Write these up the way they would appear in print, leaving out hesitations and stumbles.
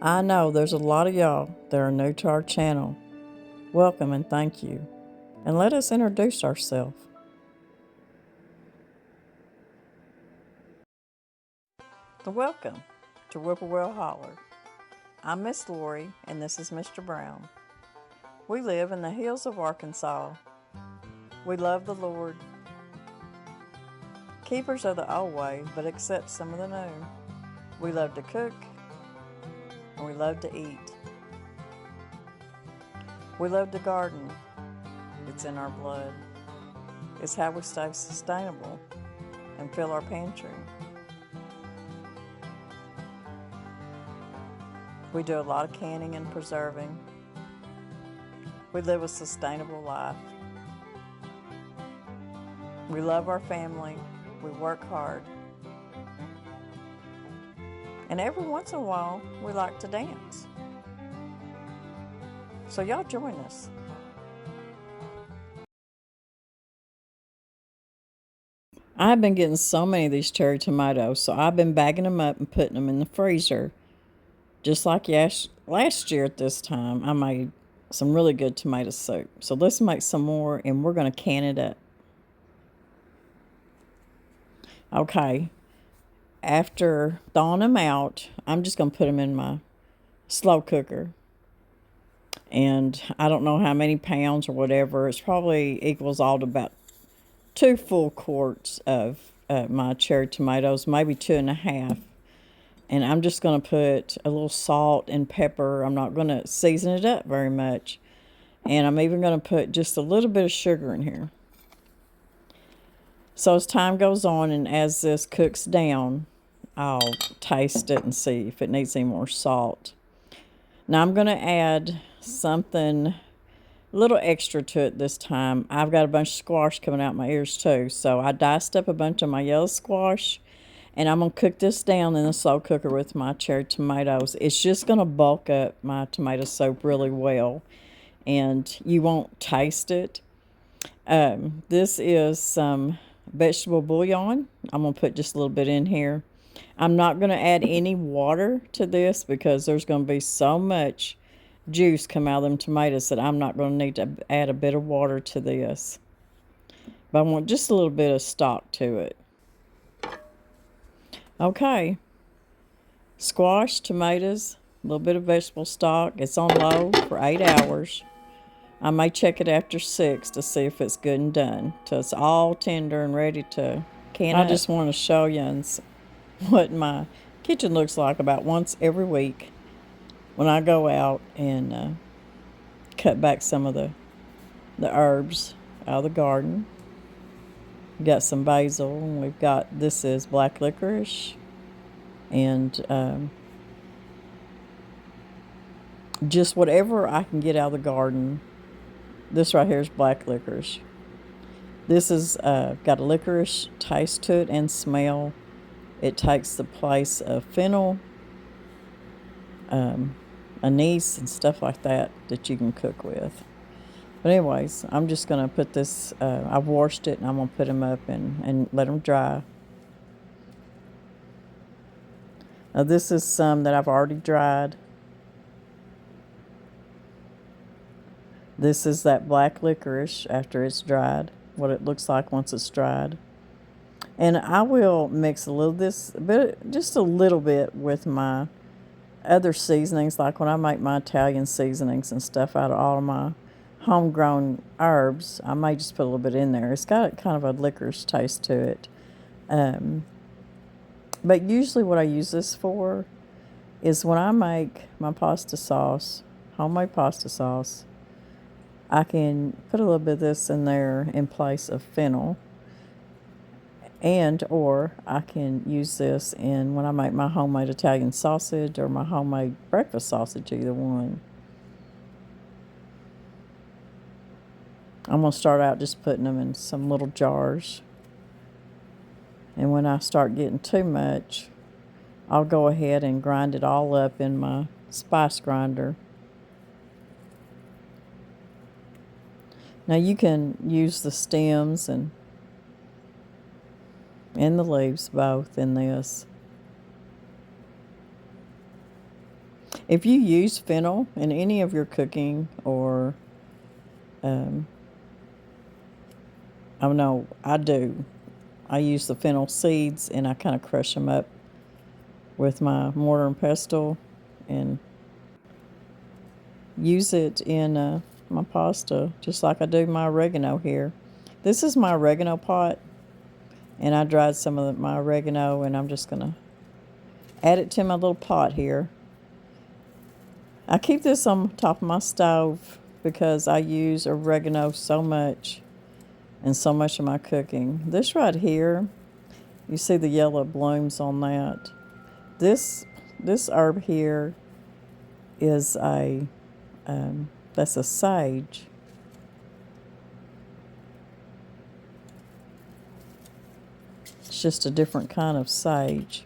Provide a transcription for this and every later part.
I know there's a lot of y'all that are new to our channel. Welcome and thank you. And let us introduce ourselves. Welcome to Whippoorwill Holler. I'm Miss Lori and this is Mr. Brown. We live in the hills of Arkansas. We love the Lord. Keepers of the old way, but accept some of the new. We love to cook and we love to eat. We love to garden. It's in our blood. It's how we stay sustainable and fill our pantry. We do a lot of canning and preserving. We live a sustainable life. We love our family. We work hard. And every once in a while, we like to dance. So y'all join us. I've been getting so many of these cherry tomatoes, so I've been bagging them up and putting them in the freezer. Just like last year at this time, I made some really good tomato soup. So let's make some more, and we're going to can it up. Okay, after thawing them out, I'm just going to put them in my slow cooker. And I don't know how many pounds or whatever. It's probably equals all to about 2 full quarts of my cherry tomatoes, maybe 2.5. And I'm just going to put a little salt and pepper. I'm not going to season it up very much. And I'm even going to put just a little bit of sugar in here. So as time goes on and as this cooks down, I'll taste it and see if it needs any more salt. Now I'm going to add something a little extra to it this time. I've got a bunch of squash coming out my ears too. So I diced up a bunch of my yellow squash. And I'm going to cook this down in the slow cooker with my cherry tomatoes. It's just going to bulk up my tomato soup really well. And you won't taste it. This is some vegetable bouillon. I'm going to put just a little bit in here. I'm not going to add any water to this because there's going to be so much juice come out of them tomatoes that I'm not going to need to add a bit of water to this. But I want just a little bit of stock to it. Okay, squash, tomatoes, a little bit of vegetable stock. It's on low for 8 hours. I may check it after 6 to see if it's good and done, till it's all tender and ready to can up. I just want to show you what my kitchen looks like about once every week when I go out and cut back some of the herbs out of the garden. We've got some basil, and we've got, this is black licorice, and just whatever I can get out of the garden. This right here is black licorice. This is got a licorice taste to it and smell. It takes the place of fennel, anise, and stuff like that you can cook with. But anyways, I'm just going to put this, I've washed it, and I'm going to put them up and let them dry. Now this is some that I've already dried. This is that black licorice after it's dried, what it looks like once it's dried. And I will mix a little just a little bit with my other seasonings, like when I make my Italian seasonings and stuff out of all of my homegrown herbs. I may just put a little bit in there. It's got kind of a licorice taste to it. But usually what I use this for is when I make my pasta sauce, homemade pasta sauce, I can put a little bit of this in there in place of fennel. And or I can use this in when I make my homemade Italian sausage or my homemade breakfast sausage, either one. I'm going to start out just putting them in some little jars. And when I start getting too much, I'll go ahead and grind it all up in my spice grinder. Now you can use the stems and the leaves both in this. If you use fennel in any of your cooking, or I don't know, I do. I use the fennel seeds and I kind of crush them up with my mortar and pestle and use it in my pasta, just like I do my oregano here. This is my oregano pot, and I dried some of my oregano, and I'm just going to add it to my little pot here. I keep this on top of my stove because I use oregano so much in so much of my cooking. This right here, you see the yellow blooms on that. This herb here is that's a sage. It's just a different kind of sage.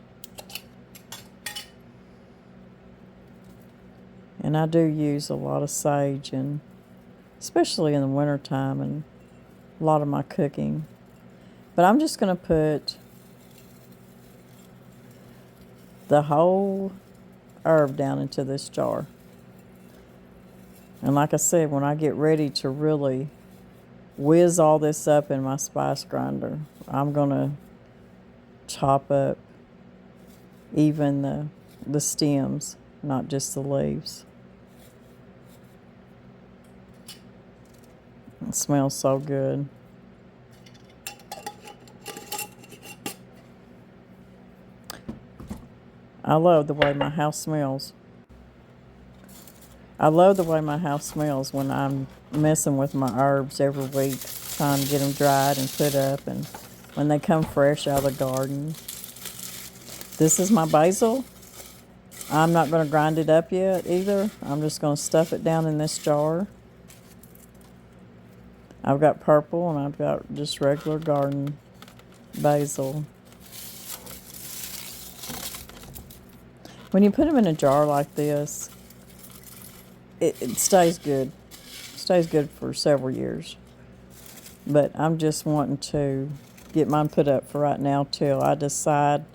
And I do use a lot of sage, and especially in the wintertime, and a lot of my cooking. But I'm just going to put the whole herb down into this jar. And like I said, when I get ready to really whiz all this up in my spice grinder, I'm going to chop up even the stems, not just the leaves. It smells so good. I love the way my house smells. I love the way my house smells when I'm messing with my herbs every week, trying to get them dried and put up, and when they come fresh out of the garden. This is my basil. I'm not going to grind it up yet either. I'm just going to stuff it down in this jar. I've got purple and I've got just regular garden basil. When you put them in a jar like this, it stays good. It stays good for several years. But I'm just wanting to get mine put up for right now till I decide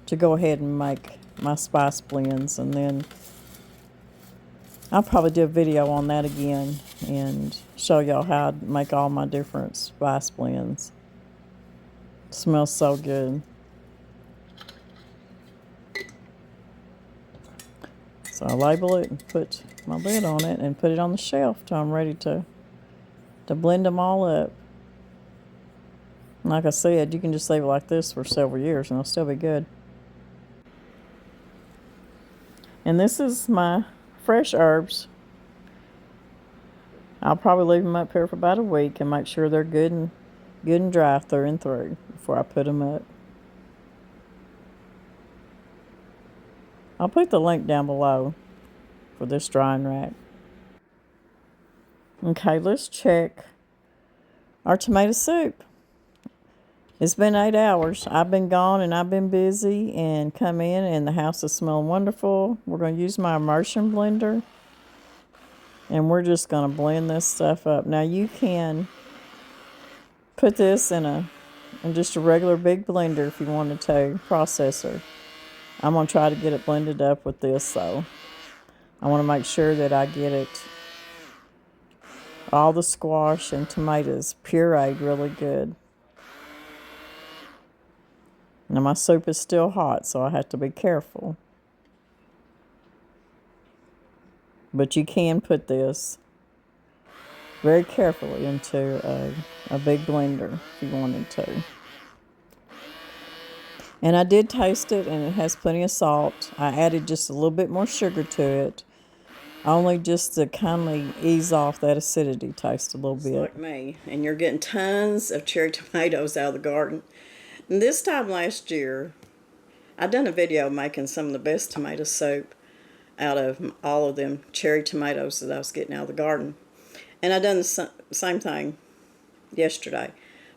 to go ahead and make my spice blends, and then I'll probably do a video on that again and show y'all how to make all my different spice blends. It smells so good. So I label it and put my lid on it and put it on the shelf till I'm ready to blend them all up. Like I said, you can just leave it like this for several years and they'll still be good. And this is my fresh herbs. I'll probably leave them up here for about a week and make sure they're good and dry through and through before I put them up. I'll put the link down below for this drying rack. Okay, let's check our tomato soup. It's been 8 hours. I've been gone and I've been busy, and come in and the house is smelling wonderful. We're going to use my immersion blender, and we're just going to blend this stuff up. Now you can put this in just a regular big blender if you wanted to, processor. I'm going to try to get it blended up with this though. I want to make sure that I get it, all the squash and tomatoes pureed really good. Now my soup is still hot, so I have to be careful. But you can put this very carefully into a big blender if you wanted to. And I did taste it, and it has plenty of salt. I added just a little bit more sugar to it, only just to kindly ease off that acidity taste a little bit. Like me, and you're getting tons of cherry tomatoes out of the garden. And this time last year, I done a video making some of the best tomato soup out of all of them cherry tomatoes that I was getting out of the garden. And I done the same thing yesterday.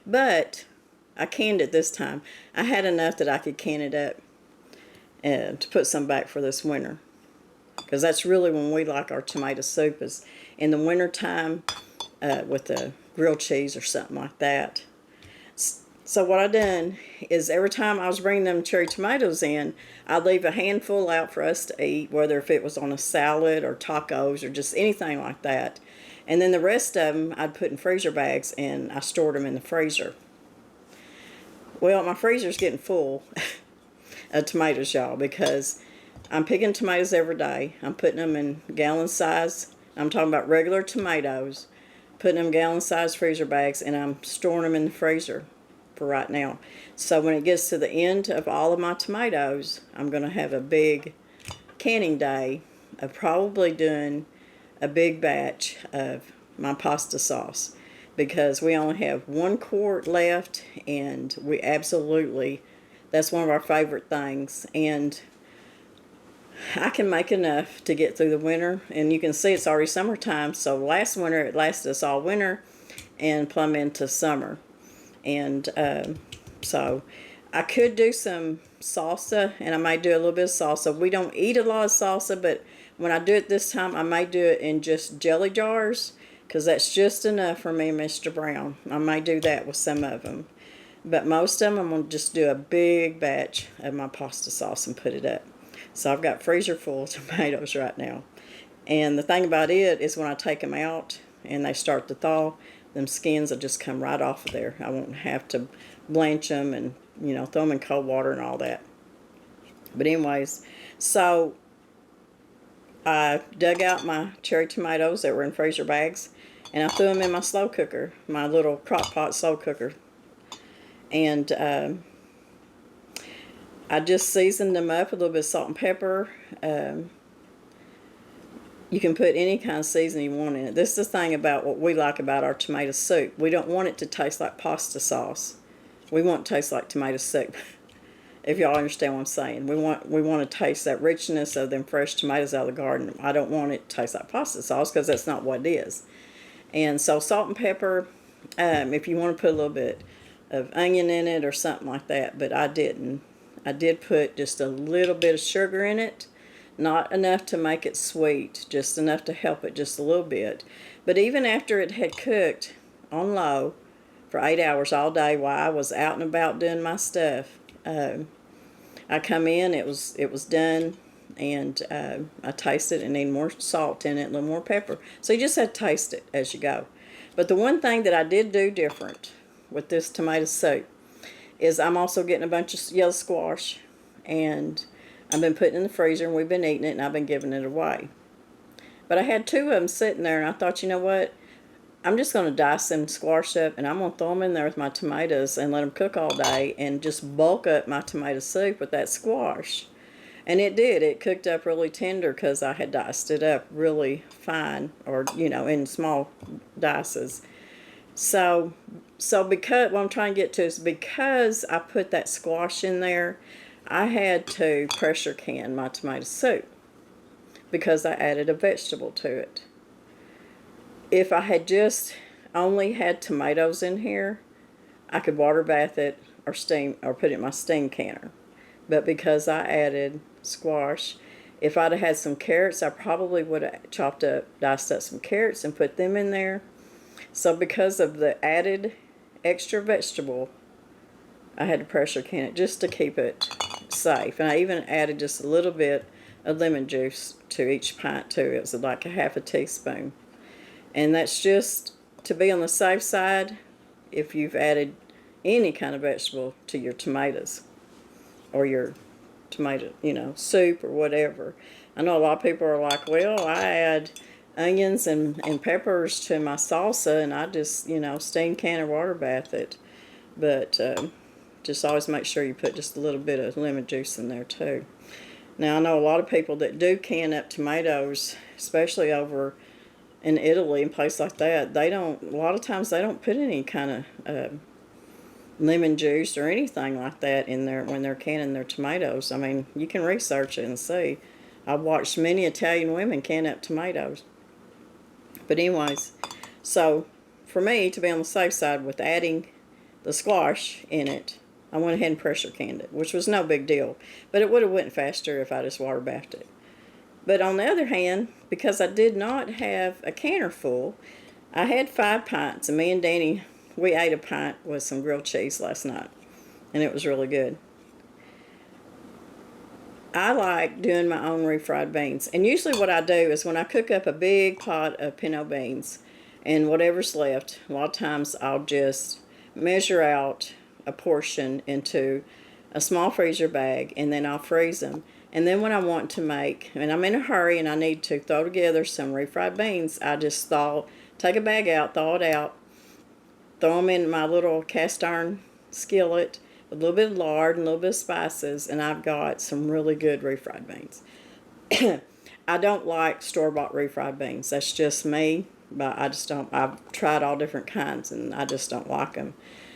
But I canned it this time. I had enough that I could can it up to put some back for this winter. Because that's really when we like our tomato soup, is in the winter time with the grilled cheese or something like that. So what I done is every time I was bringing them cherry tomatoes in, I'd leave a handful out for us to eat, whether if it was on a salad or tacos or just anything like that. And then the rest of them I'd put in freezer bags and I stored them in the freezer. Well, my freezer's getting full of tomatoes, y'all, because I'm picking tomatoes every day. I'm putting them in gallon size. I'm talking about regular tomatoes, putting them in gallon size freezer bags, and I'm storing them in the freezer for right now. So when it gets to the end of all of my tomatoes, I'm going to have a big canning day of probably doing a big batch of my pasta sauce, because we only have 1 quart left, and we absolutely, that's one of our favorite things, and I can make enough to get through the winter. And you can see it's already summertime, so last winter it lasted us all winter and plumb into summer. And so I could do some salsa, and I might do a little bit of salsa. We don't eat a lot of salsa, but when I do it this time, I might do it in just jelly jars, because that's just enough for me and Mr. Brown. I might do that with some of them. But most of them, I'm going to just do a big batch of my pasta sauce and put it up. So I've got freezer full of tomatoes right now. And the thing about it is when I take them out and they start to thaw, them skins will just come right off of there. I won't have to blanch them and, throw them in cold water and all that. But anyways, so I dug out my cherry tomatoes that were in freezer bags, and I threw them in my slow cooker, my little crock pot slow cooker. And I just seasoned them up with a little bit of salt and pepper. You can put any kind of seasoning you want in it. This is the thing about what we like about our tomato soup. We don't want it to taste like pasta sauce. We want it to taste like tomato soup. If y'all understand what I'm saying. We want to taste that richness of them fresh tomatoes out of the garden. I don't want it to taste like pasta sauce, because that's not what it is. And so salt and pepper, if you want to put a little bit of onion in it or something like that, but I didn't. I did put just a little bit of sugar in it. Not enough to make it sweet, just enough to help it just a little bit. But even after it had cooked on low for 8 hours all day while I was out and about doing my stuff, I come in, it was done, and I tasted it and needed more salt in it, a little more pepper. So you just have to taste it as you go. But the one thing that I did do different with this tomato soup is I'm also getting a bunch of yellow squash, and I've been putting it in the freezer, and we've been eating it, and I've been giving it away. But I had 2 of them sitting there, and I thought, you know what? I'm just going to dice them squash up, and I'm going to throw them in there with my tomatoes and let them cook all day and just bulk up my tomato soup with that squash. And it did. It cooked up really tender because I had diced it up really fine, or, in small dices. So because what I'm trying to get to is because I put that squash in there, I had to pressure can my tomato soup because I added a vegetable to it. If I had just only had tomatoes in here, I could water bath it or steam or put it in my steam canner. But because I added squash, if I'd have had some carrots, I probably would have diced up some carrots and put them in there. So because of the added extra vegetable, I had to pressure can it just to keep it safe. And I even added just a little bit of lemon juice to each pint too. It was like a half a teaspoon. And that's just to be on the safe side if you've added any kind of vegetable to your tomatoes or your tomato, soup or whatever. I know a lot of people are like, well, I add onions and peppers to my salsa, and I just, steam can or water bath it. But just always make sure you put just a little bit of lemon juice in there too. Now, I know a lot of people that do can up tomatoes, especially over in Italy and places like that, a lot of times they don't put any kind of lemon juice or anything like that in there when they're canning their tomatoes. I mean, you can research it and see. I've watched many Italian women can up tomatoes. But anyways, so for me, to be on the safe side with adding the squash in it, I went ahead and pressure canned it, which was no big deal. But it would have went faster if I just water bathed it. But on the other hand, because I did not have a canner full, I had 5 pints, and me and Danny we ate a pint with some grilled cheese last night, and it was really good. I like doing my own refried beans. And usually what I do is when I cook up a big pot of pinto beans and whatever's left, a lot of times I'll just measure out a portion into a small freezer bag, and then I'll freeze them. And then when I want to make, and I'm in a hurry and I need to throw together some refried beans, I just take a bag out, thaw it out, throw them in my little cast iron skillet, a little bit of lard and a little bit of spices, and I've got some really good refried beans. I don't like store-bought refried beans. That's just me, but I just don't. I've tried all different kinds, and I just don't like them.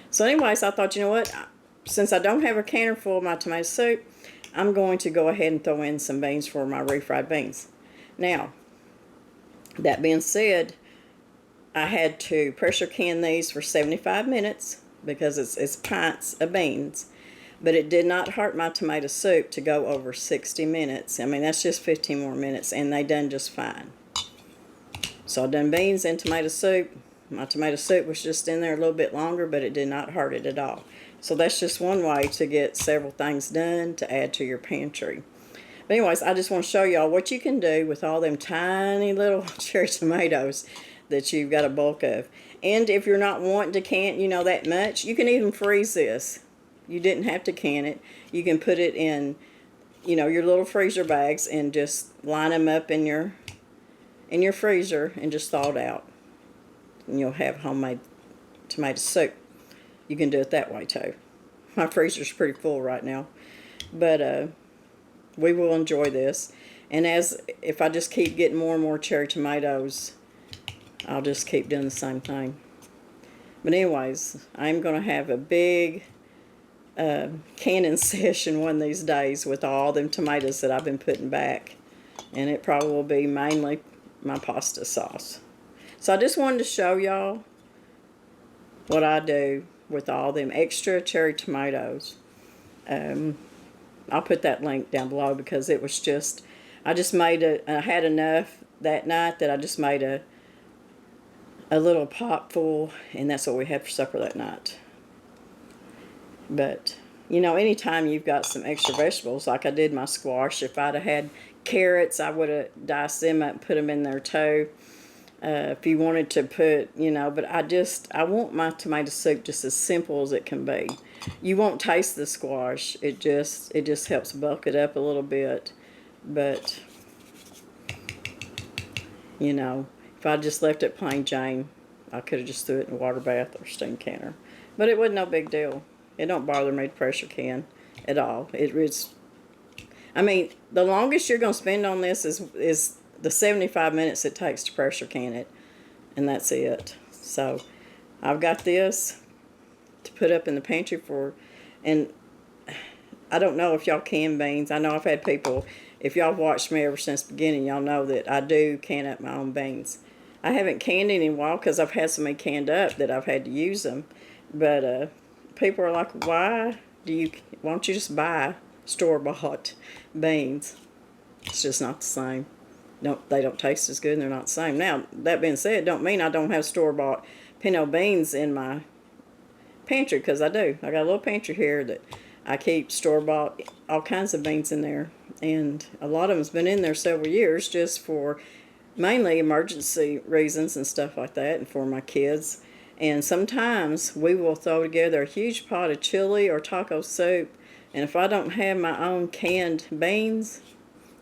So anyways, I thought, you know what? Since I don't have a canner full of my tomato soup, I'm going to go ahead and throw in some beans for my refried beans. Now, that being said, I had to pressure can these for 75 minutes because it's pints of beans. But it did not hurt my tomato soup to go over 60 minutes. I mean, that's just 15 more minutes, and they done just fine. So I done beans and tomato soup. My tomato soup was just in there a little bit longer, but it did not hurt it at all. So that's just one way to get several things done to add to your pantry. But anyways, I just want to show y'all what you can do with all them tiny little cherry tomatoes that you've got a bulk of. And if you're not wanting to can, that much, you can even freeze this. You didn't have to can it. You can put it in, your little freezer bags and just line them up in your freezer and just thaw it out. And you'll have homemade tomato soup. You can do it that way too. My freezer's pretty full right now. But we will enjoy this. And if I just keep getting more and more cherry tomatoes, I'll just keep doing the same thing. But anyways, I'm going to have a big canning session one of these days with all them tomatoes that I've been putting back. And it probably will be mainly my pasta sauce. So I just wanted to show y'all what I do with all them extra cherry tomatoes. I'll put that link down below because it was just, I had enough that night that I just made a little pot full, and that's what we had for supper that night. But, anytime you've got some extra vegetables, like I did my squash, if I'd have had carrots, I would have diced them up and put them in there too. If you wanted to put, but I want my tomato soup just as simple as it can be. You won't taste the squash. It just helps bulk it up a little bit. But, if I just left it plain Jane, I could have just threw it in a water bath or steam canner. But it wasn't no big deal. It don't bother me to pressure can at all. I mean, the longest you're going to spend on this is the 75 minutes it takes to pressure can it. And that's it. So, I've got this to put up in the pantry and I don't know if y'all can beans. I know I've had people, if y'all watched me ever since the beginning, y'all know that I do can up my own beans. I haven't canned any in a while because I've had so many canned up that I've had to use them. But people are like, why don't you just buy store-bought beans? It's just not the same. They don't taste as good and they're not the same. Now, that being said, don't mean I don't have store-bought pinto beans in my pantry, because I do. I got a little pantry here that I keep store-bought all kinds of beans in there. And a lot of them's been in there several years just for mainly emergency reasons and stuff like that, and for my kids. And sometimes we will throw together a huge pot of chili or taco soup, and if I don't have my own canned beans,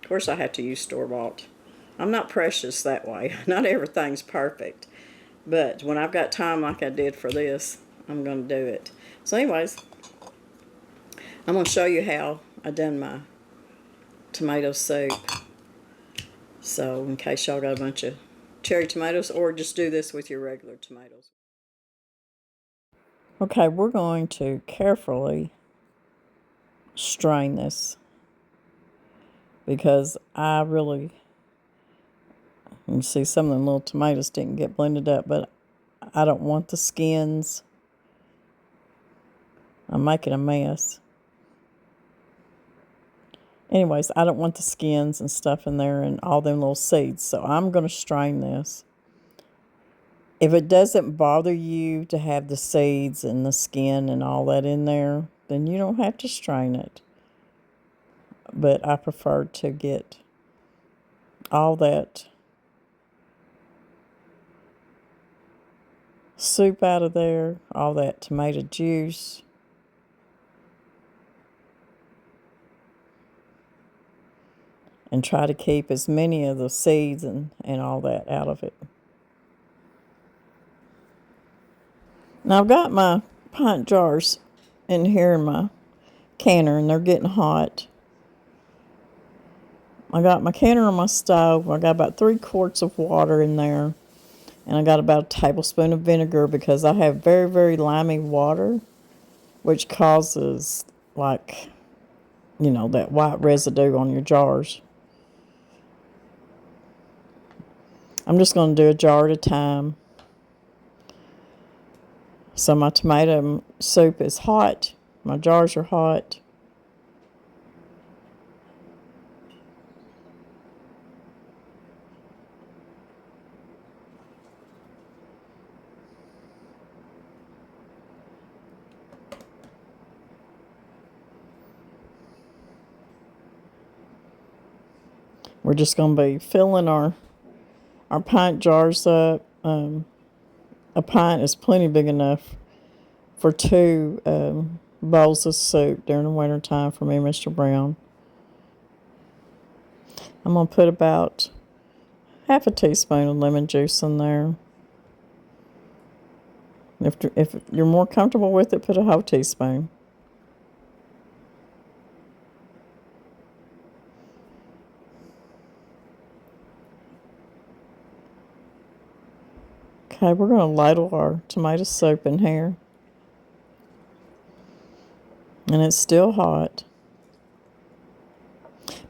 of course I have to use store-bought. I'm not precious that way. Not everything's perfect. But when I've got time like I did for this, I'm going to do it. So anyways, I'm going to show you how I done my tomato soup. So in case y'all got a bunch of cherry tomatoes, or just do this with your regular tomatoes. Okay, we're going to carefully strain this because you see some of the little tomatoes didn't get blended up, but I don't want the skins. I'm making a mess. Anyways, I don't want the skins and stuff in there and all them little seeds, so I'm going to strain this. If it doesn't bother you to have the seeds and the skin and all that in there, then you don't have to strain it. But I prefer to get all that soup out of there, all that tomato juice. And try to keep as many of the seeds and all that out of it. Now I've got my pint jars in here in my canner, and they're getting hot. I got my canner on my stove. I got about 3 quarts of water in there. And I got about a tablespoon of vinegar because I have very, very limey water, which causes, like, that white residue on your jars. I'm just going to do a jar at a time. So my tomato soup is hot. My jars are hot. We're just going to be filling our pint jars up. A pint is plenty big enough for 2 bowls of soup during the winter time for me, Mr. Brown. I'm going to put about half a teaspoon of lemon juice in there. If you're more comfortable with it, put a whole teaspoon. Okay, we're going to ladle our tomato soup in here. And it's still hot.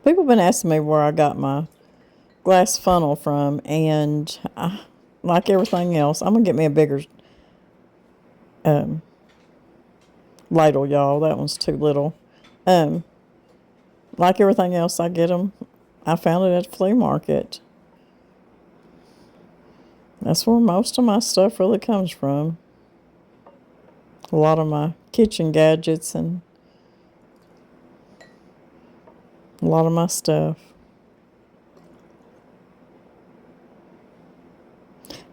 People have been asking me where I got my glass funnel from, and like everything else, I'm going to get me a bigger ladle, y'all. That one's too little. Like everything else, I found it at the flea market. That's where most of my stuff really comes from. A lot of my kitchen gadgets and a lot of my stuff.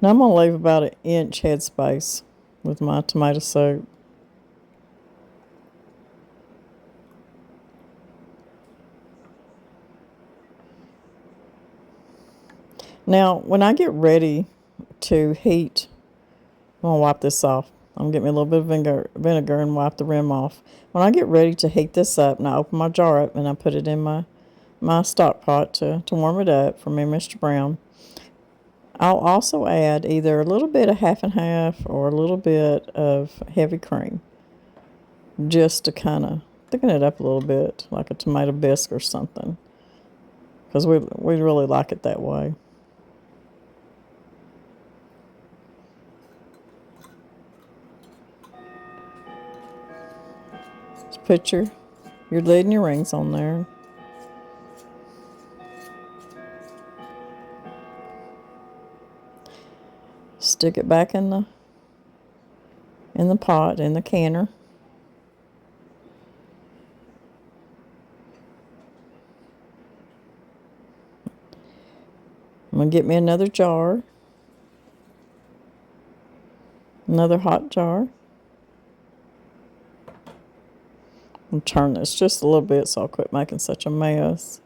Now I'm going to leave about 1 inch headspace with my tomato soup. Now, when I get ready to heat, I'm going to wipe this off. I'm going to get me a little bit of vinegar and wipe the rim off. When I get ready to heat this up, and I open my jar up and I put it in my stock pot to warm it up for me, Mr. Brown, I'll also add either a little bit of half and half or a little bit of heavy cream, just to kind of thicken it up a little bit, like a tomato bisque or something, because we really like it that way. Just put your lid and your rings on there. Stick it back in the pot, in the canner. I'm going to get me another jar. Another hot jar. I'll turn this just a little bit so I'll quit making such a mess.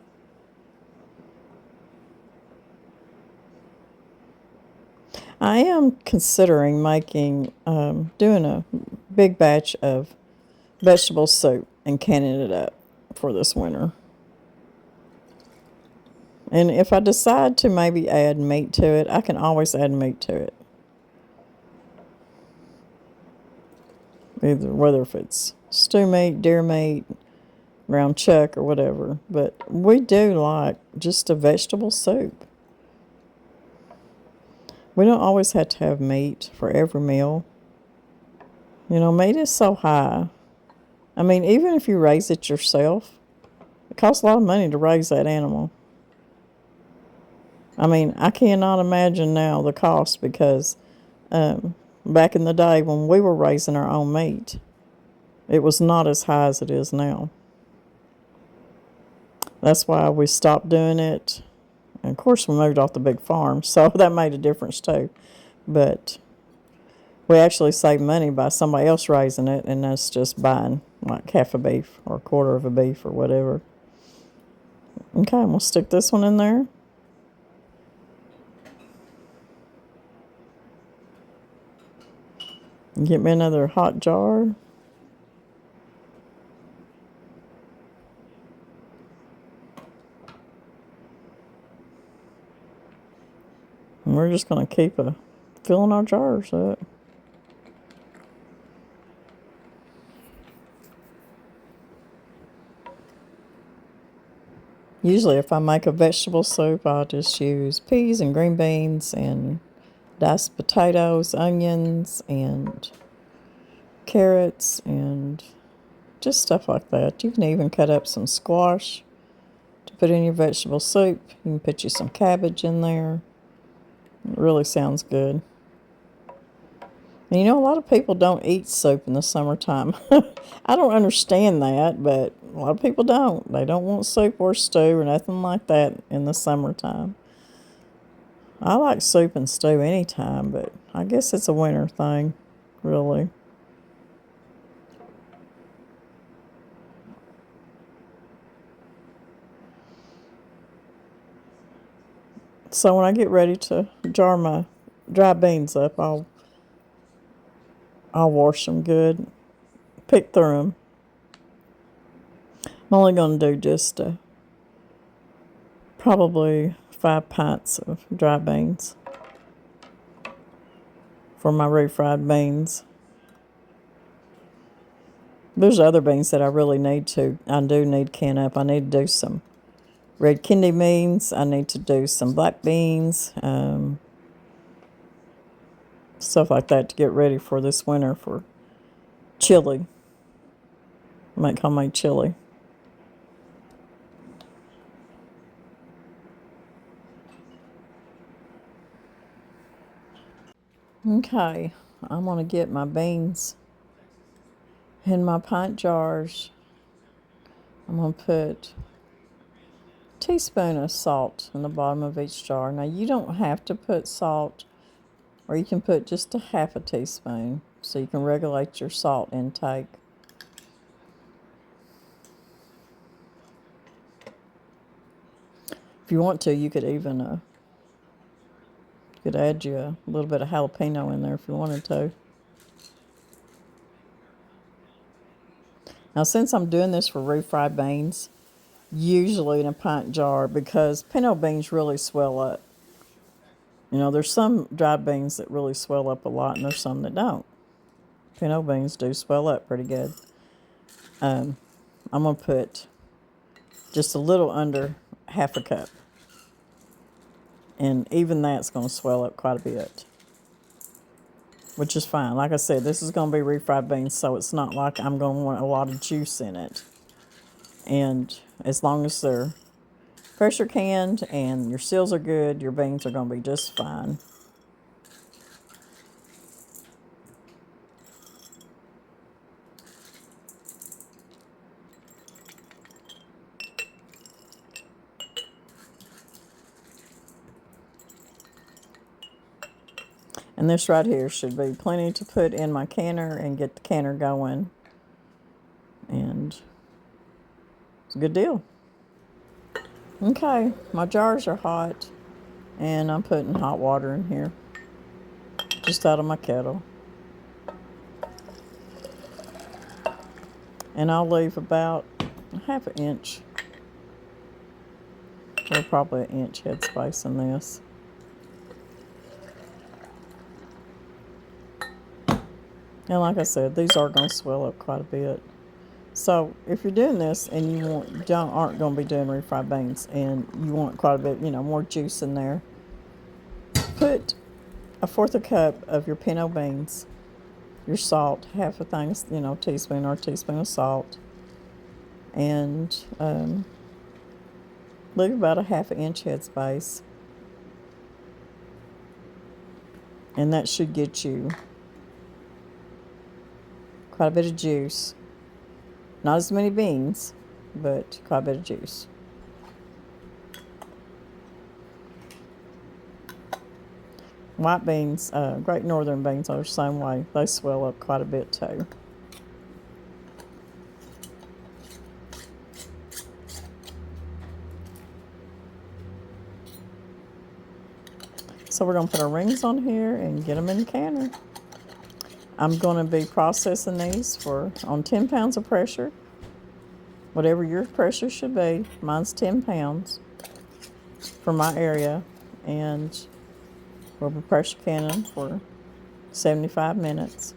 I am considering doing a big batch of vegetable soup and canning it up for this winter. And if I decide to maybe add meat to it, I can always add meat to it. Whether if it's stew meat, deer meat, ground chuck, or whatever. But we do like just a vegetable soup. We don't always have to have meat for every meal. Meat is so high. I mean, even if you raise it yourself, it costs a lot of money to raise that animal. I mean, I cannot imagine now the cost, because Back in the day when we were raising our own meat, it was not as high as it is now. That's why we stopped doing it. And of course, we moved off the big farm, so that made a difference too. But we actually saved money by somebody else raising it, and us just buying like half a beef or a quarter of a beef or whatever. Okay, we'll stick this one in there. Get me another hot jar. And we're just going to keep filling our jars up. Usually if I make a vegetable soup, I'll just use peas and green beans and diced potatoes, onions, and carrots, and just stuff like that. You can even cut up some squash to put in your vegetable soup. You can put you some cabbage in there. It really sounds good. And you know, a lot of people don't eat soup in the summertime. I don't understand that, but a lot of people don't. They don't want soup or stew or nothing like that in the summertime. I like soup and stew anytime, but I guess it's a winter thing, really. So when I get ready to jar my dry beans up, I'll wash them good, pick through them. I'm only going to do just probably 5 pints of dry beans for my refried beans. There's other beans that I really need to. I do need can up. I need to do some red kidney beans. I need to do some black beans, stuff like that to get ready for this winter for chili. Make homemade chili. Okay, I'm going to get my beans in my pint jars. I'm going to put a teaspoon of salt in the bottom of each jar. Now, you don't have to put salt, or you can put just a half a teaspoon so you can regulate your salt intake. If you want to, you could even could add you a little bit of jalapeno in there if you wanted to. Now, since I'm doing this for refried beans, usually in a pint jar, because pinto beans really swell up. You know, there's some dried beans that really swell up a lot, and there's some that don't. Pinto beans do swell up pretty good. I'm going to put just a little under half a cup. And even that's going to swell up quite a bit, which is fine. Like I said, this is going to be refried beans, so it's not like I'm going to want a lot of juice in it. And as long as they're pressure canned and your seals are good, your beans are going to be just fine. And this right here should be plenty to put in my canner and get the canner going. And it's a good deal. Okay, my jars are hot, and I'm putting hot water in here, just out of my kettle. And I'll leave about half an inch, or probably an inch headspace in this. And like I said, these are going to swell up quite a bit. So if you're doing this and you aren't going to be doing refried beans and you want quite a bit, more juice in there, put 1/4 a cup of your pinto beans, your salt, half a thing, teaspoon or a teaspoon of salt, and leave about a half an inch headspace. And that should get you quite a bit of juice. Not as many beans, but quite a bit of juice. White beans, Great Northern beans are the same way. They swell up quite a bit too. So we're going to put our rings on here and get them in the canner. I'm going to be processing these on 10 pounds of pressure. Whatever your pressure should be. Mine's 10 pounds for my area. And we'll be pressure canning for 75 minutes.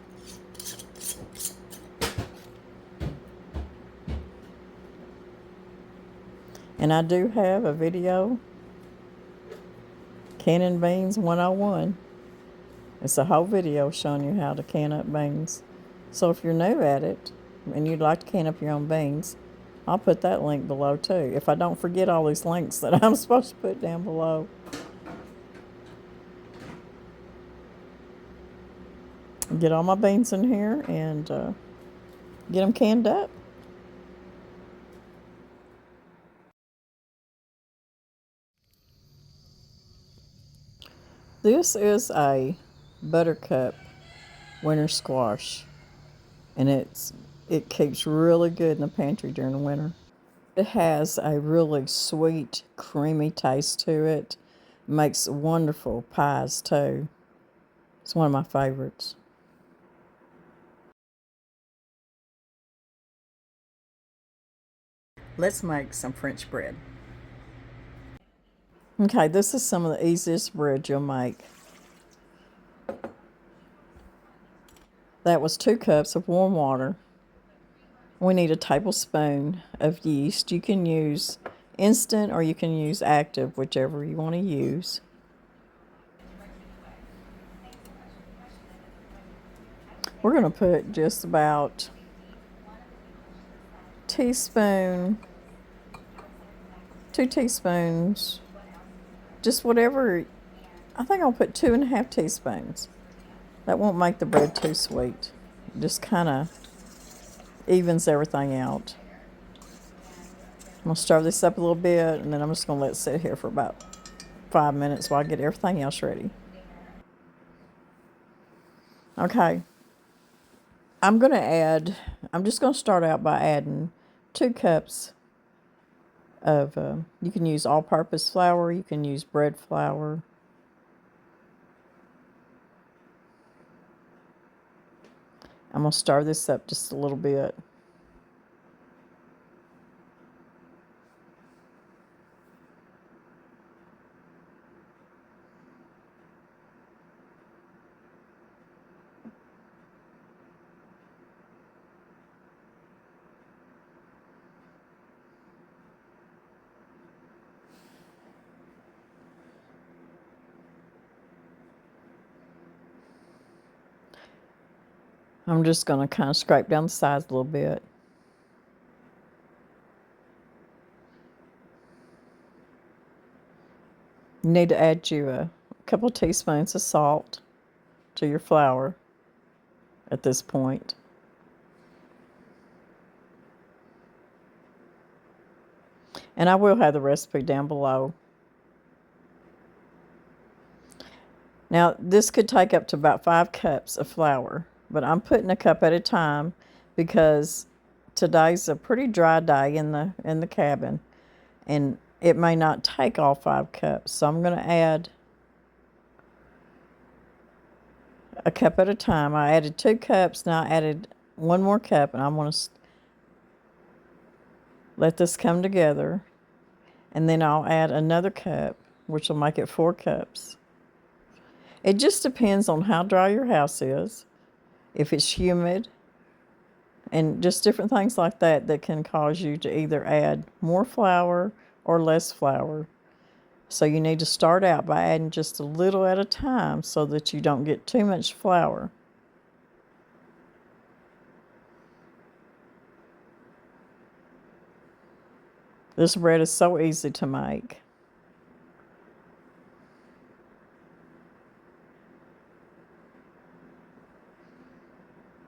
And I do have a video, Canning Beans 101. It's a whole video showing you how to can up beans. So if you're new at it and you'd like to can up your own beans, I'll put that link below too. If I don't forget all these links that I'm supposed to put down below. Get all my beans in here and get them canned up. This is a buttercup winter squash, and it keeps really good in the pantry during the winter. It has a really sweet, creamy taste to it. Makes wonderful pies too. It's one of my favorites. Let's make some French bread. Okay, this is some of the easiest bread you'll make. That was 2 cups of warm water. We need a tablespoon of yeast. You can use instant or you can use active, whichever you want to use. We're going to put just about teaspoon, 2 teaspoons, just whatever. I think I'll put 2.5 teaspoons. That won't make the bread too sweet. Just kind of evens everything out. I'm going to stir this up a little bit, and then I'm just going to let it sit here for about 5 minutes while I get everything else ready. Okay. I'm just going to start out by adding 2 cups of, you can use all-purpose flour, you can use bread flour. I'm going to stir this up just a little bit. I'm just going to kind of scrape down the sides a little bit. You need to add you a couple teaspoons of salt to your flour at this point. And I will have the recipe down below. Now, this could take up to about 5 cups of flour, but I'm putting a cup at a time because today's a pretty dry day in the cabin, and it may not take all 5 cups. So I'm going to add a cup at a time. I added 2 cups, now I added 1 more cup, and I'm going to let this come together, and then I'll add another cup, which will make it 4 cups. It just depends on how dry your house is, if it's humid, and just different things like that that can cause you to either add more flour or less flour. So you need to start out by adding just a little at a time so that you don't get too much flour. This bread is so easy to make.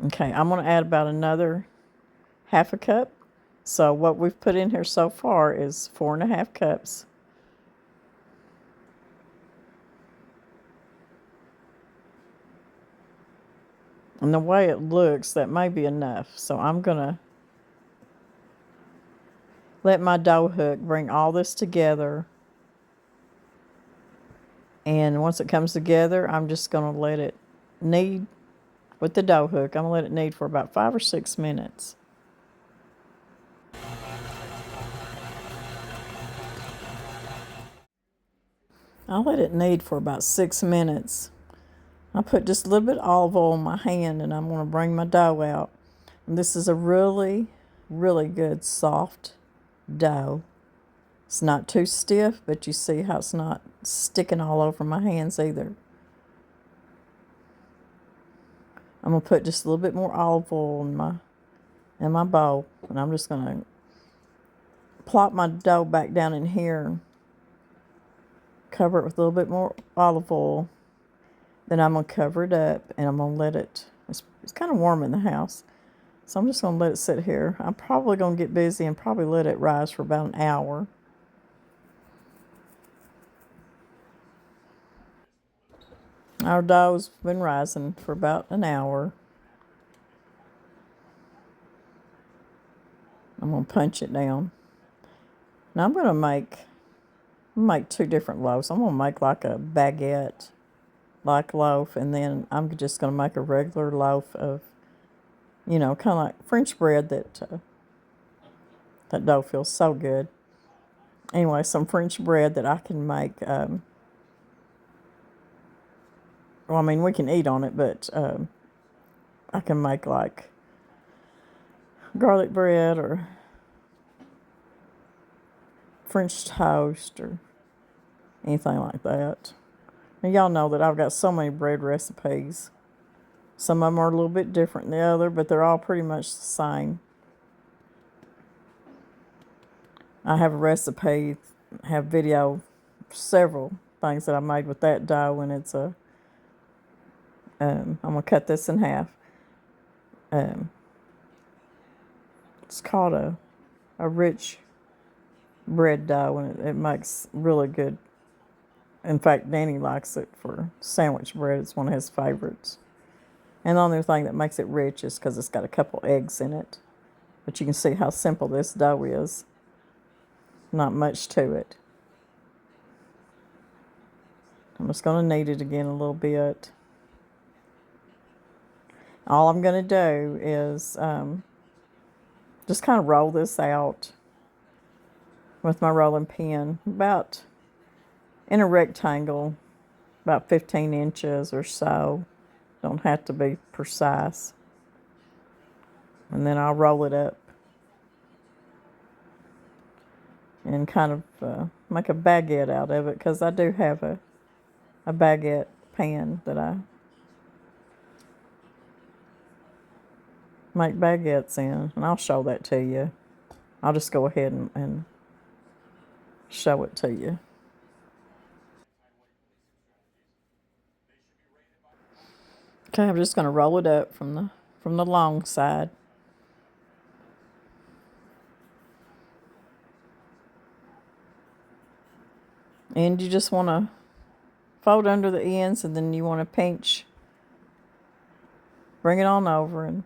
Okay, I'm going to add about another half a cup. So what we've put in here so far is 4.5 cups. And the way it looks, that may be enough. So I'm going to let my dough hook bring all this together. And once it comes together, I'm just going to let it knead with the dough hook. I'm going to let it knead for about 5 or 6 minutes. I'll let it knead for about 6 minutes. I put just a little bit of olive oil on my hand, and I'm going to bring my dough out. And this is a really, really good soft dough. It's not too stiff, but you see how it's not sticking all over my hands either. I'm going to put just a little bit more olive oil in my bowl, and I'm just going to plop my dough back down in here, cover it with a little bit more olive oil. Then I'm going to cover it up, and I'm going to let it, it's kind of warm in the house, so I'm just going to let it sit here. I'm probably going to get busy and probably let it rise for about an hour. Our dough's been rising for about an hour. I'm going to punch it down. Now I'm going to make 2 different loaves. I'm going to make like a baguette-like loaf, and then I'm just going to make a regular loaf of, kind of like French bread that dough feels so good. Anyway, some French bread that I can make. Well, I mean, we can eat on it, but I can make like garlic bread or French toast or anything like that. And y'all know that I've got so many bread recipes. Some of them are a little bit different than the other, but they're all pretty much the same. I have a recipe, have video, several things that I made with that dough, and it's I'm going to cut this in half. It's called a rich bread dough, and it makes really good. In fact, Danny likes it for sandwich bread. It's one of his favorites. And the only thing that makes it rich is because it's got a couple eggs in it. But you can see how simple this dough is. Not much to it. I'm just going to knead it again a little bit. All I'm going to do is just kind of roll this out with my rolling pin, about in a rectangle, about 15 inches or so. Don't have to be precise. And then I'll roll it up and kind of make a baguette out of it, because I do have a baguette pan that I make baguettes in, and I'll show that to you. I'll just go ahead and show it to you. Okay, I'm just going to roll it up from the long side. And you just want to fold under the ends, and then you want to pinch, bring it on over, and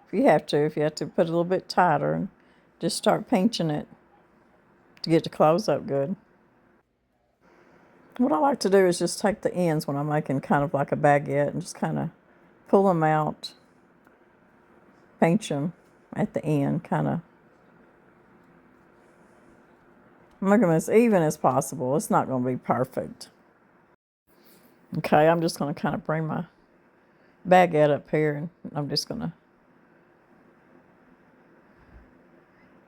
if you have to put it a little bit tighter, and just start pinching it to get it to close up good. What I like to do is just take the ends when I'm making kind of like a baguette and just kind of pull them out, pinch them at the end, kind of make them as even as possible. It's not going to be perfect. Okay, I'm just going to kind of bring my baguette up here, and I'm just going to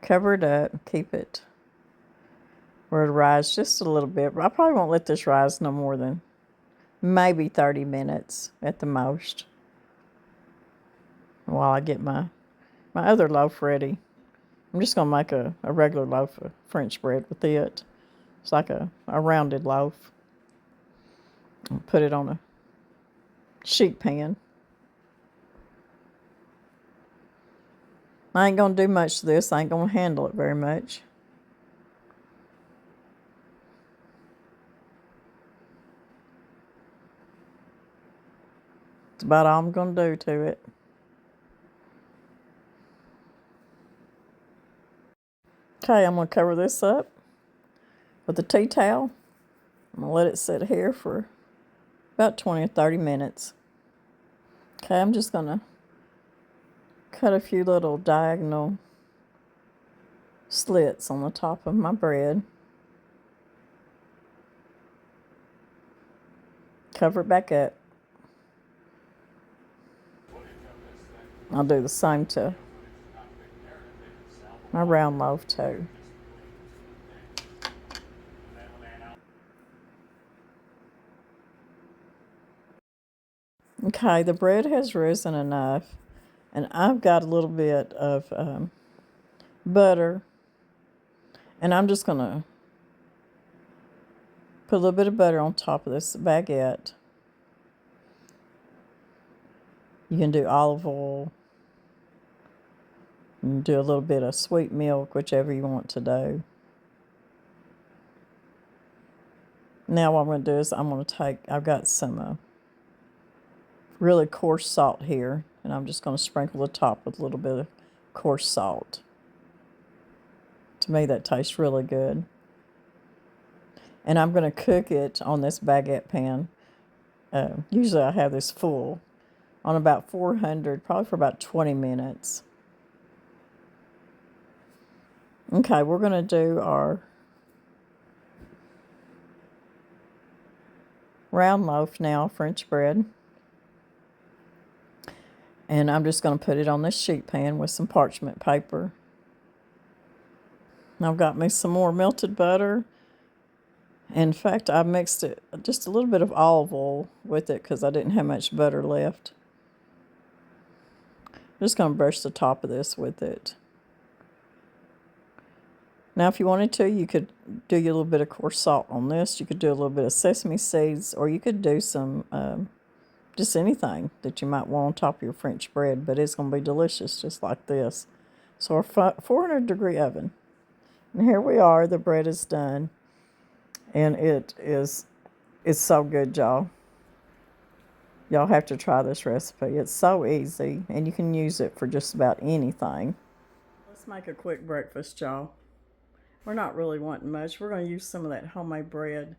cover it up and keep it where it rise just a little bit. I probably won't let this rise no more than maybe 30 minutes at the most, while I get my other loaf ready. I'm just going to make a regular loaf of French bread with it. It's like a rounded loaf. I'll put it on a sheet pan. I ain't going to do much to this. I ain't going to handle it very much. That's about all I'm going to do to it. Okay, I'm going to cover this up with a tea towel. I'm going to let it sit here for about 20 or 30 minutes. Okay, I'm just going to cut a few little diagonal slits on the top of my bread. Cover it back up. I'll do the same to my round loaf too. Okay, the bread has risen enough, and I've got a little bit of butter, and I'm just going to put a little bit of butter on top of this baguette. You can do olive oil. You can do a little bit of sweet milk, whichever you want to do. Now what I'm going to do is I've got some really coarse salt here, and I'm just going to sprinkle the top with a little bit of coarse salt. To me, that tastes really good. And I'm going to cook it on this baguette pan. Usually I have this full on about 400, probably for about 20 minutes. Okay, we're going to do our round loaf now, French bread. And I'm just going to put it on this sheet pan with some parchment paper. I've got me some more melted butter. In fact, I mixed it just a little bit of olive oil with it because I didn't have much butter left. I'm just going to brush the top of this with it. Now, if you wanted to, you could do a little bit of coarse salt on this. You could do a little bit of sesame seeds, or you could do some, just anything that you might want on top of your French bread, but it's going to be delicious just like this. So our 400-degree oven. And here we are. The bread is done. And it's so good, y'all. Y'all have to try this recipe. It's so easy, and you can use it for just about anything. Let's make a quick breakfast, y'all. We're not really wanting much. We're going to use some of that homemade bread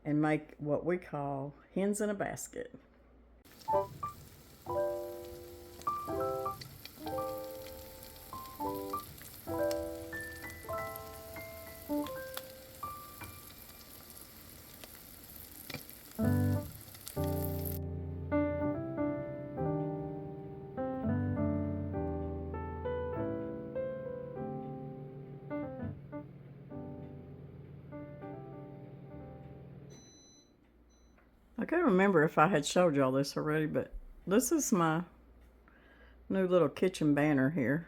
and make what we call hens in a basket. I can't remember if I had showed y'all this already, but this is my new little kitchen banner here.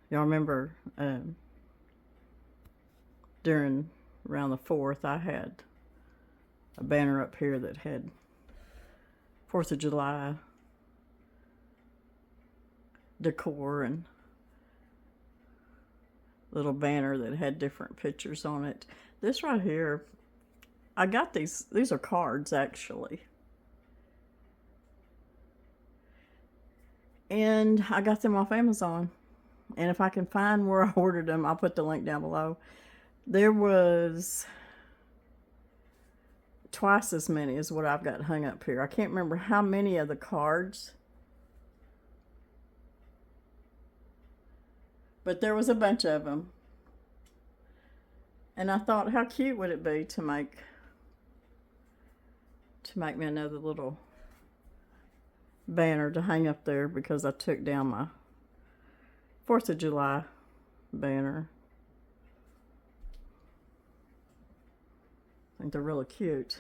Y'all remember during around the 4th, I had a banner up here that had 4th of July decor and little banner that had different pictures on it. This right here, I got these are cards actually. And I got them off Amazon. And if I can find where I ordered them, I'll put the link down below. There was twice as many as what I've got hung up here. I can't remember how many of the cards, but there was a bunch of them. And I thought, how cute would it be to make me another little banner to hang up there, because I took down my 4th of July banner. I think they're really cute.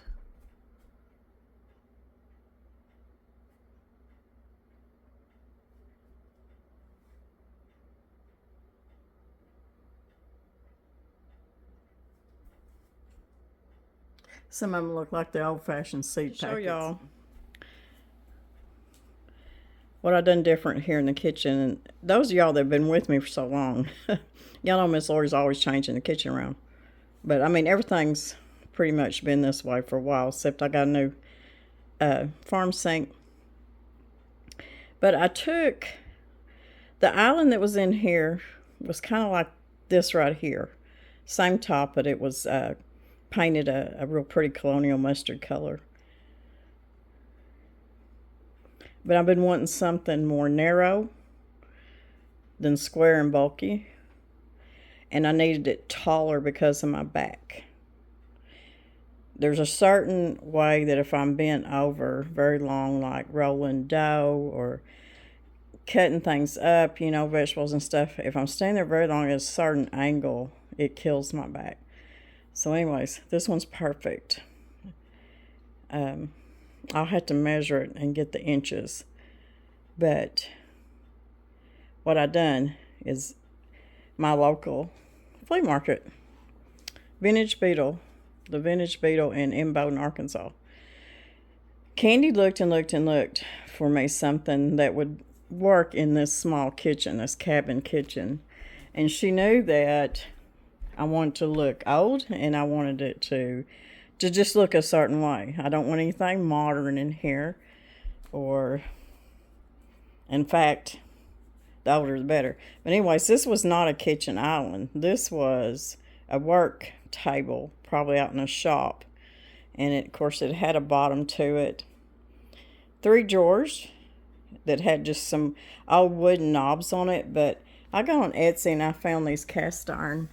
Some of them look like the old-fashioned seed packets. Show y'all. what I done different here in the kitchen. And those of y'all that have been with me for so long, y'all know Miss Lori's always changing the kitchen around. But I mean, everything's pretty much been this way for a while, except I got a new farm sink. But I took the island that was in here was kind of like this right here, same top, but it was painted a real pretty colonial mustard color. But I've been wanting something more narrow than square and bulky. And I needed it taller because of my back. There's a certain way that if I'm bent over very long, like rolling dough or cutting things up, you know, vegetables and stuff, if I'm standing there very long at a certain angle, it kills my back. So anyways, this one's perfect. I'll have to measure it and get the inches. But what I done is my local flea market, Vintage Beetle, the Vintage Beetle in Imboden, Arkansas. Candy looked and looked and looked for me something that would work in this small kitchen, this cabin kitchen. And she knew that I wanted to look old and I wanted it to just look a certain way. I don't want anything modern in here, or in fact, the older the better. But anyways, this was not a kitchen island. This was a work table, probably out in a shop. And of course, it had a bottom to it. 3 drawers that had just some old wooden knobs on it. But I got on Etsy and I found these cast iron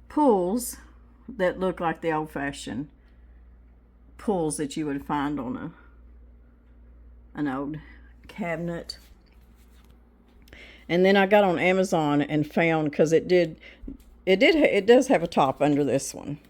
pulls that look like the old-fashioned pulls that you would find on an old cabinet. And then I got on Amazon and found, because it does have a top under this one,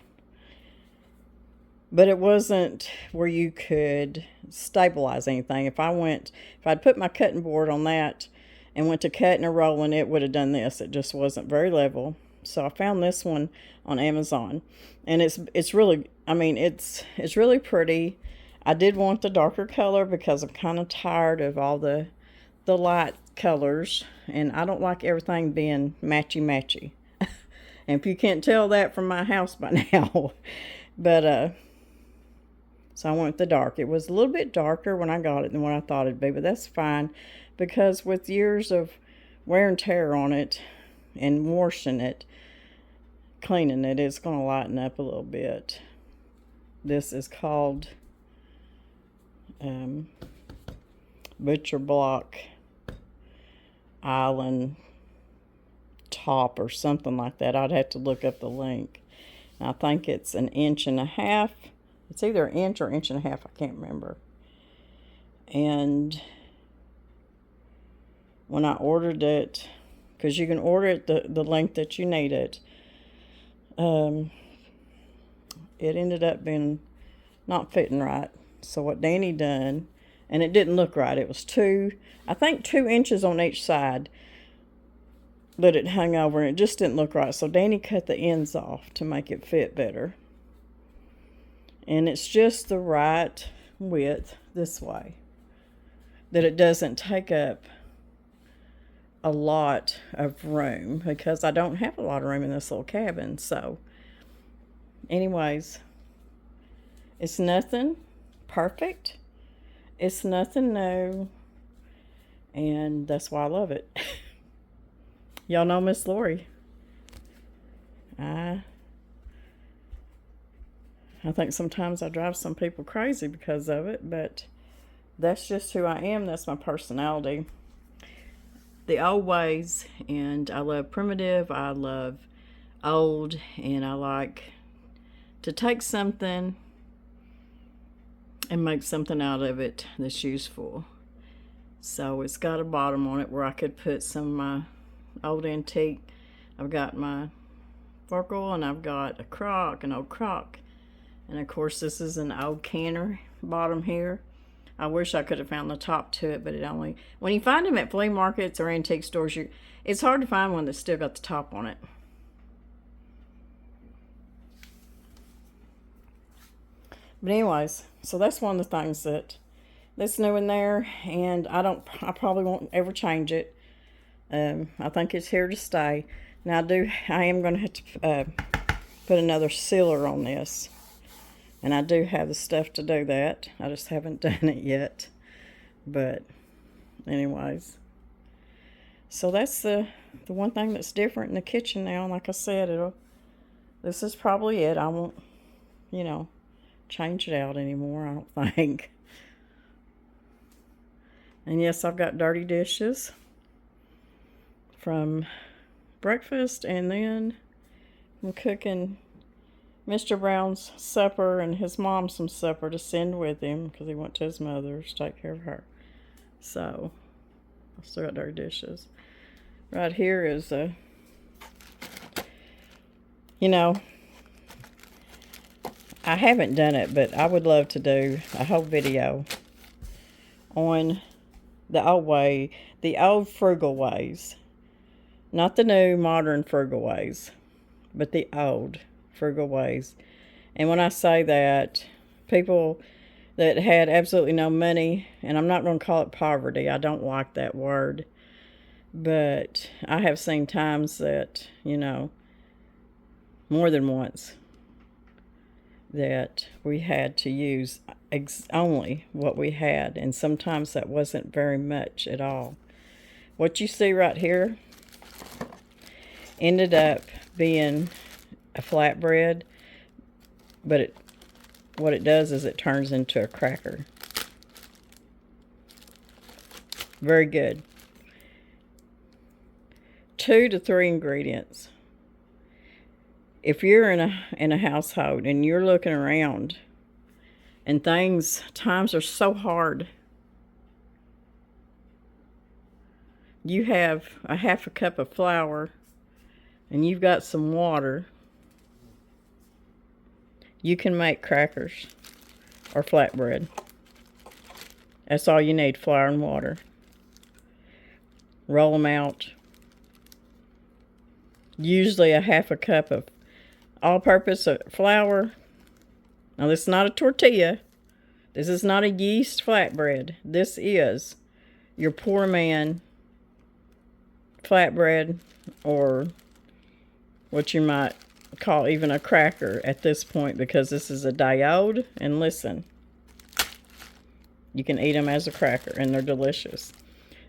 but it wasn't where you could stabilize anything. If I'd put my cutting board on that and went to cutting or rolling, it would have done this. It just wasn't very level. So I found this one on Amazon, and it's really, I mean, it's really pretty. I did want the darker color because I'm kind of tired of all the light colors, and I don't like everything being matchy. And if you can't tell that from my house by now, but so I went with the dark. It was a little bit darker when I got it than what I thought it'd be, but that's fine, because with years of wear and tear on it and washing it, cleaning it, it's going to lighten up a little bit. This is called Butcher Block Island top or something like that. I'd have to look up the link. I think it's 1.5 inches. It's either 1 inch or 1.5 inches. I can't remember. And when I ordered it, because you can order it the length that you need it, it ended up being not fitting right. So what Danny done, and it didn't look right. It was 2 inches on each side, but it hung over and it just didn't look right. So Danny cut the ends off to make it fit better. And it's just the right width this way, that it doesn't take up a lot of room, because I don't have a lot of room in this little cabin. So anyways, it's nothing perfect, it's nothing new, and that's why I love it. Y'all know Miss Lori. I think sometimes I drive some people crazy because of it, but that's just who I am. That's my personality. The old ways, and I love primitive, I love old, and I like to take something and make something out of it that's useful. So it's got a bottom on it where I could put some of my old antique. I've got my Farkle, and I've got an old crock, and of course this is an old canner bottom here. I wish I could have found the top to it, but when you find them at flea markets or antique stores, it's hard to find one that's still got the top on it. But anyways, so that's one of the things that that's new in there, and I probably won't ever change it. I think it's here to stay. Now I am going to have to put another sealer on this, and I do have the stuff to do that. I just haven't done it yet. But anyways, so that's the one thing that's different in the kitchen now. And like I said, this is probably it. I won't, change it out anymore, I don't think. And yes, I've got dirty dishes from breakfast, and then I'm cooking Mr. Brown's supper and his mom some supper to send with him because he went to his mother's to take care of her. So I've still got dirty dishes. Right here is I haven't done it, but I would love to do a whole video on the old way, the old frugal ways. Not the new modern frugal ways, but the old frugal ways. And when I say that, people that had absolutely no money, and I'm not going to call it poverty, I don't like that word, but I have seen times that, more than once, that we had to use only what we had, and sometimes that wasn't very much at all. What you see right here ended up being a flatbread, but what it does is it turns into a cracker. Very good. 2 to 3 ingredients. If you're in a household and you're looking around and times are so hard, you have a half a cup of flour and you've got some water, you can make crackers or flatbread. That's all you need, flour and water. Roll them out. Usually a half a cup of all-purpose flour. Now, this is not a tortilla. This is not a yeast flatbread. This is your poor man flatbread, or what you might call even a cracker at this point, because this is a diode. And listen, you can eat them as a cracker, and they're delicious.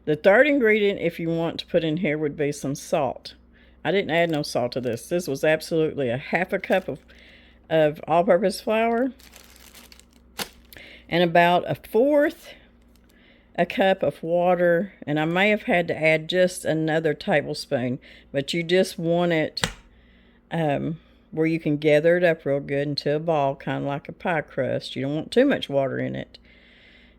The third ingredient, if you want to put in here, would be some salt. I didn't add no salt to this. This was absolutely a half a cup of all-purpose flour and about 1/4 a cup of water. And I may have had to add just another tablespoon, but you just want it where you can gather it up real good into a ball, kind of like a pie crust. You don't want too much water in it.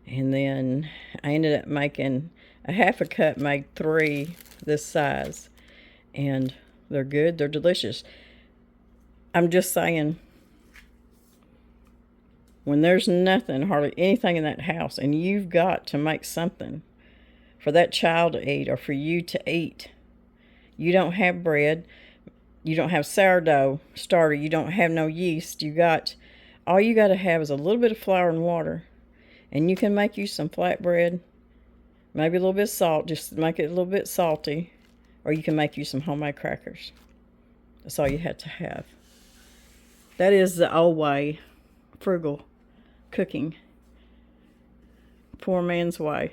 And then I ended up making a half a cup, made 3 this size. And they're good. They're delicious. I'm just saying, when there's nothing, hardly anything in that house, and you've got to make something for that child to eat or for you to eat. You don't have bread. You don't have sourdough starter. You don't have no yeast. All you got to have is a little bit of flour and water. And you can make you some flatbread. Maybe a little bit of salt. Just make it a little bit salty. Or you can make you some homemade crackers. That's all you had to have. That is the old way, frugal cooking. Poor man's way.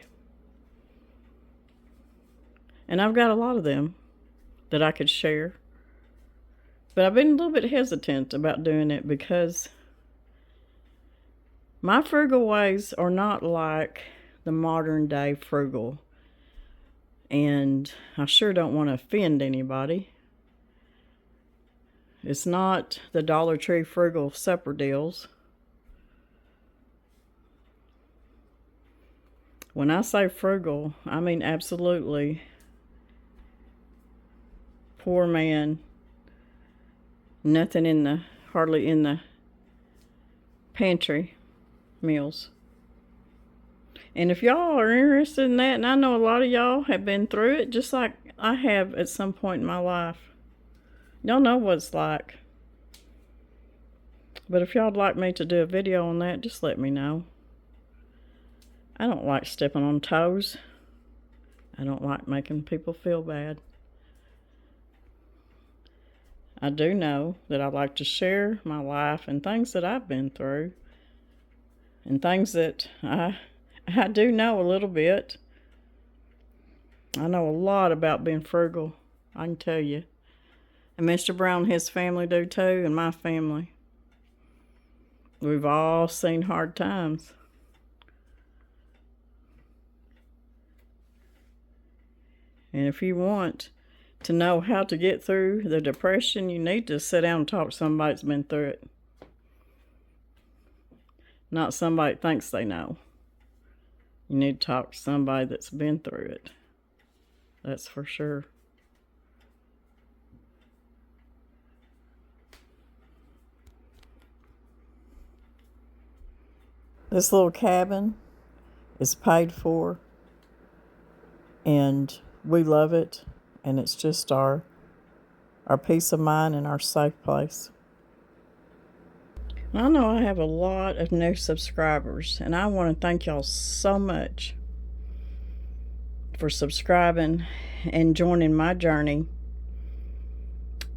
And I've got a lot of them that I could share. But I've been a little bit hesitant about doing it because my frugal ways are not like the modern day frugal. And I sure don't want to offend anybody. It's not the Dollar Tree frugal supper deals. When I say frugal, I mean absolutely poor man. Nothing hardly in the pantry meals. And if y'all are interested in that, and I know a lot of y'all have been through it, just like I have at some point in my life. Y'all know what it's like. But if y'all'd like me to do a video on that, just let me know. I don't like stepping on toes. I don't like making people feel bad. I do know that I like to share my life and things that I've been through and things that I do know a little bit. I know a lot about being frugal, I can tell you. And Mr. Brown and his family do too, and my family. We've all seen hard times. And if you want to know how to get through the depression, you need to sit down and talk to somebody that's been through it. Not somebody that thinks they know. You need to talk to somebody that's been through it. That's for sure. This little cabin is paid for, and we love it, and it's just our peace of mind and our safe place. I know I have a lot of new subscribers, and I want to thank y'all so much for subscribing and joining my journey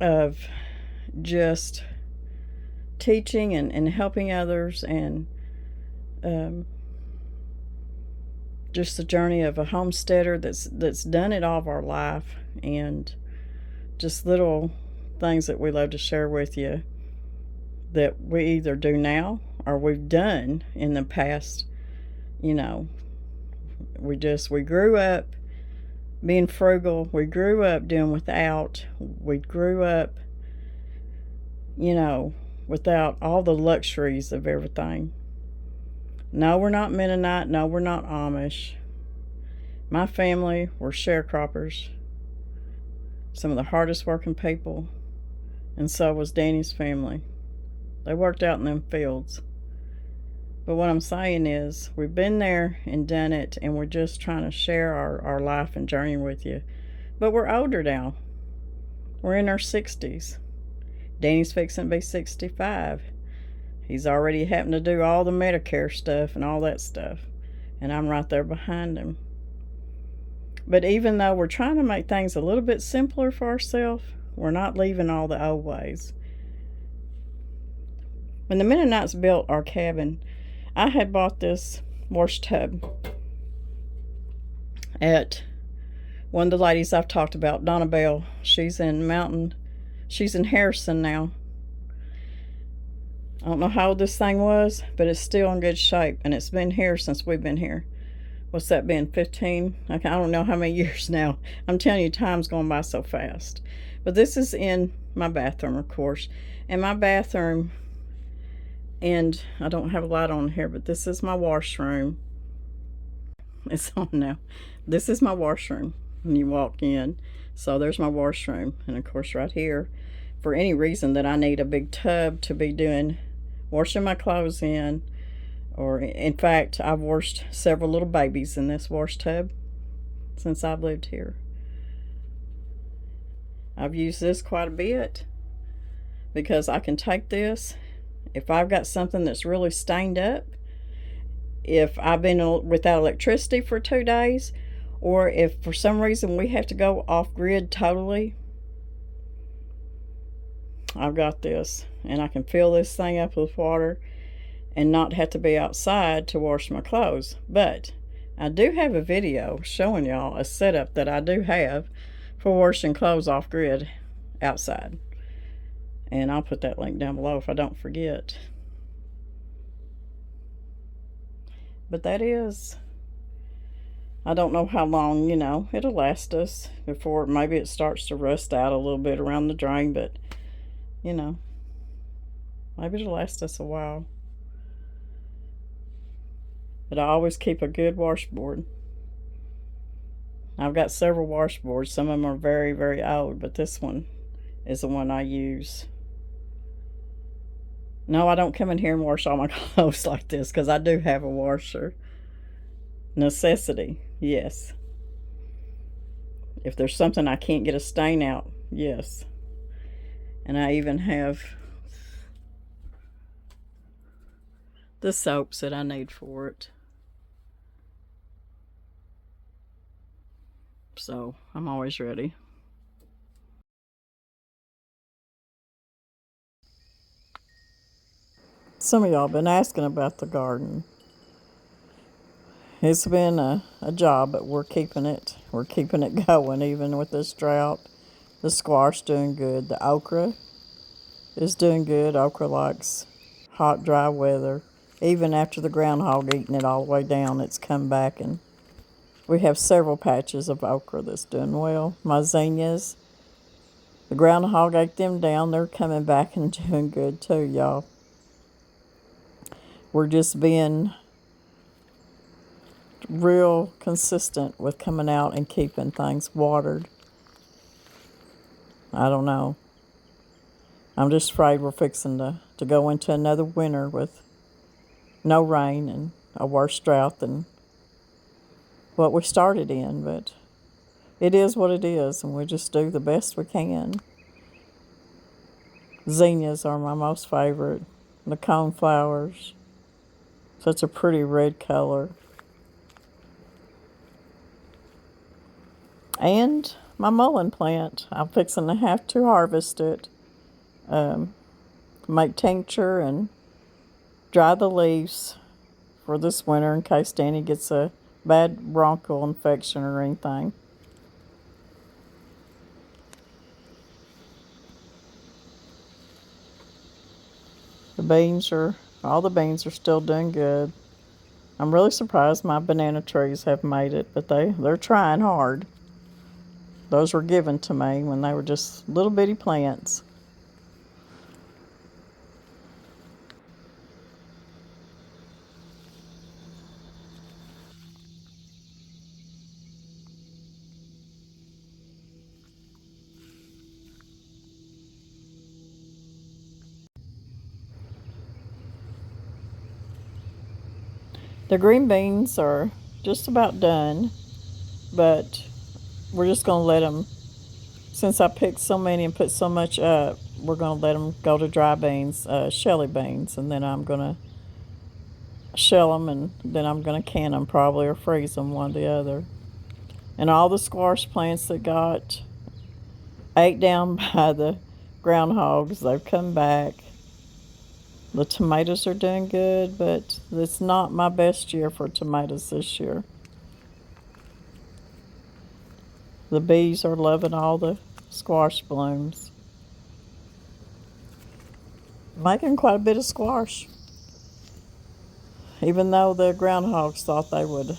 of just teaching and helping others, and just the journey of a homesteader that's done it all of our life, and just little things that we love to share with you that we either do now or we've done in the past. You know, we grew up being frugal. We grew up doing without. We grew up, you know, without all the luxuries of everything. No, we're not Mennonite. No, we're not Amish. My family were sharecroppers, some of the hardest working people, and so was Danny's family. They worked out in them fields. But what I'm saying is, we've been there and done it, and we're just trying to share our life and journey with you. But we're older now. We're in our 60s. Danny's fixing to be 65. He's already having to do all the Medicare stuff and all that stuff. And I'm right there behind him. But even though we're trying to make things a little bit simpler for ourselves, we're not leaving all the old ways. When the Mennonites built our cabin, I had bought this wash tub at one of the ladies I've talked about, Donna Bell. She's in Harrison now. I don't know how old this thing was, but it's still in good shape, and it's been here since we've been here. What's that been, 15? I don't know how many years now. I'm telling you, time's going by so fast. But this is in my bathroom, of course. And my bathroom, and I don't have a light on here, but this is my washroom. It's on now. This is my washroom when you walk in. So there's my washroom. And of course right here, for any reason that I need a big tub to be washing my clothes in, or in fact, I've washed several little babies in this wash tub since I've lived here. I've used this quite a bit because I can take this, if I've got something that's really stained up, if I've been without electricity for 2 days, or if for some reason we have to go off grid totally, I've got this, and I can fill this thing up with water and not have to be outside to wash my clothes. But I do have a video showing y'all a setup that I do have for washing clothes off grid outside, and I'll put that link down below if I don't forget. But that is, I don't know how long, you know, it'll last us before maybe it starts to rust out a little bit around the drain, but you know, maybe it'll last us a while. But I always keep a good washboard. I've got several washboards. Some of them are very, very old, but this one is the one I use. No, I don't come in here and wash all my clothes like this, because I do have a washer. Necessity, yes. If there's something I can't get a stain out, yes. And I even have the soaps that I need for it. so I'm always ready. Some of y'all been asking about the garden. It's been a job, but we're keeping it. We're keeping it going even with this drought. The squash doing good. The okra is doing good. Okra likes hot, dry weather. Even after the groundhog eating it all the way down, it's come back, and we have several patches of okra that's doing well. My zinnias, the groundhog ate them down. They're coming back and doing good too, y'all. We're just being real consistent with coming out and keeping things watered. I don't know. I'm just afraid we're fixing to go into another winter with no rain and a worse drought than what we started in, but it is what it is, and we just do the best we can. Zinnias are my most favorite. The coneflowers, such a pretty red color. And my mullein plant, I'm fixing to have to harvest it, make tincture and dry the leaves for this winter in case Danny gets a bad bronchial infection or anything. All the beans are still doing good. I'm really surprised my banana trees have made it, but they're trying hard. Those were given to me when they were just little bitty plants. The green beans are just about done, but we're just going to let them, since I picked so many and put so much up, we're going to let them go to dry beans, shelly beans, and then I'm going to shell them, and then I'm going to can them probably or freeze them, one or the other. And all the squash plants that got ate down by the groundhogs, they've come back. The tomatoes are doing good, but it's not my best year for tomatoes this year. The bees are loving all the squash blooms. Making quite a bit of squash. Even though the groundhogs thought they would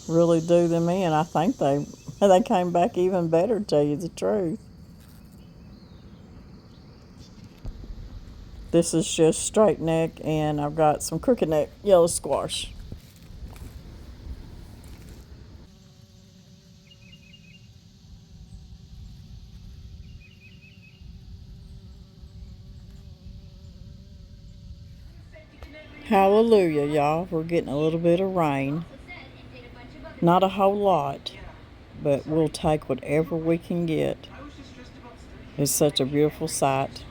really do them in, I think they came back even better, to tell you the truth. This is just straight neck, and I've got some crooked neck yellow squash. Hallelujah, y'all. We're getting a little bit of rain. Not a whole lot, but we'll take whatever we can get. It's such a beautiful sight.